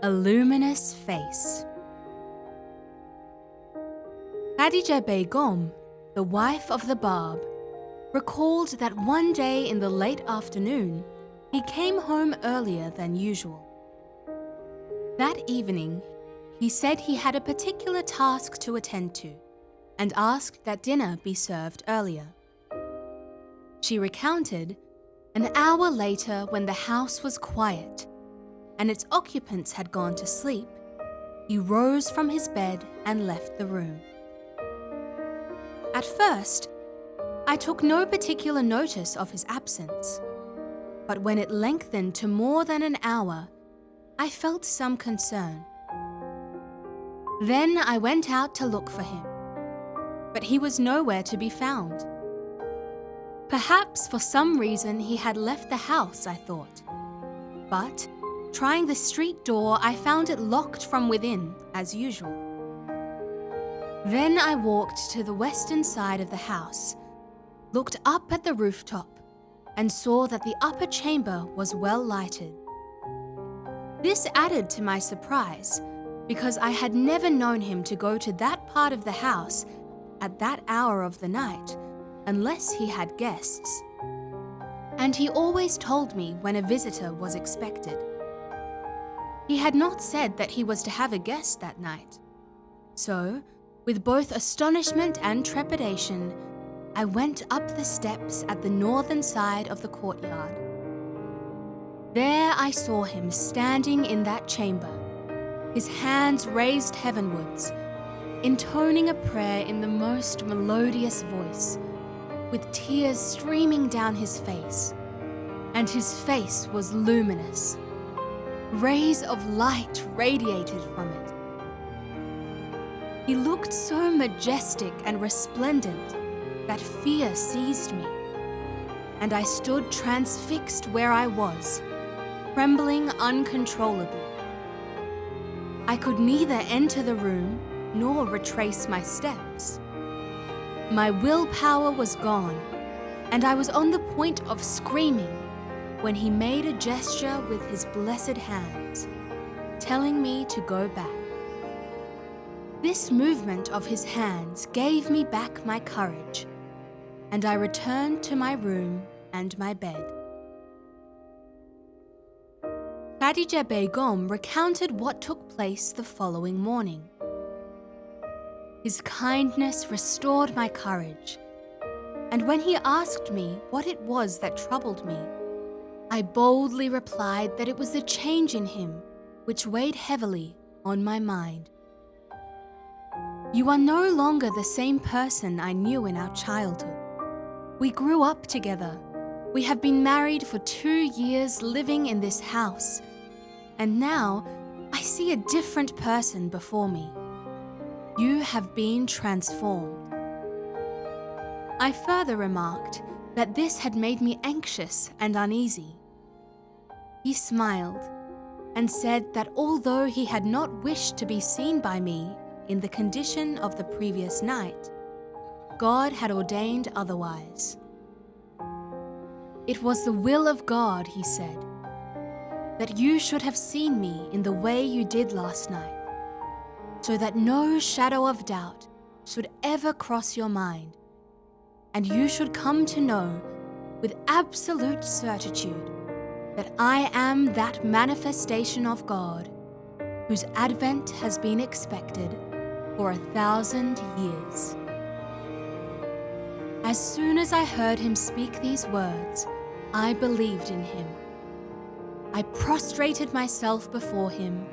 A luminous face. Khadijih Bagum, the wife of the Bab, recalled that one day in the late afternoon, he came home earlier than usual. That evening, he said he had a particular task to attend to and asked that dinner be served earlier. She recounted, an hour later when the house was quiet and its occupants had gone to sleep, he rose from his bed and left the room. At first, I took no particular notice of his absence, but when it lengthened to more than an hour, I felt some concern. Then I went out to look for him, but he was nowhere to be found. Perhaps for some reason he had left the house, I thought. But, trying the street door, I found it locked from within, as usual. Then I walked to the western side of the house, looked up at the rooftop, and saw that the upper chamber was well lighted. This added to my surprise, because I had never known him to go to that part of the house at that hour of the night, unless he had guests. And he always told me when a visitor was expected. He had not said that he was to have a guest that night. So, with both astonishment and trepidation, I went up the steps at the northern side of the courtyard. There I saw him standing in that chamber, his hands raised heavenwards, intoning a prayer in the most melodious voice, with tears streaming down his face, and his face was luminous. Rays of light radiated from it. He looked so majestic and resplendent that fear seized me, and I stood transfixed where I was, trembling uncontrollably. I could neither enter the room nor retrace my steps. My willpower was gone, and I was on the point of screaming when he made a gesture with his blessed hands, telling me to go back. This movement of his hands gave me back my courage, and I returned to my room and my bed. Khadijih Bagum recounted what took place the following morning. His kindness restored my courage, and when he asked me what it was that troubled me, I boldly replied that it was the change in him which weighed heavily on my mind. You are no longer the same person I knew in our childhood. We grew up together. We have been married for 2 years, living in this house, and now I see a different person before me. You have been transformed. I further remarked that this had made me anxious and uneasy. He smiled and said that although he had not wished to be seen by me in the condition of the previous night, God had ordained otherwise. It was the will of God, he said, that you should have seen me in the way you did last night, so that no shadow of doubt should ever cross your mind, and you should come to know with absolute certitude that I am that manifestation of God whose advent has been expected for 1,000 years. As soon as I heard him speak these words, I believed in him. I prostrated myself before him,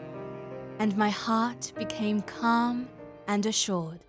and my heart became calm and assured.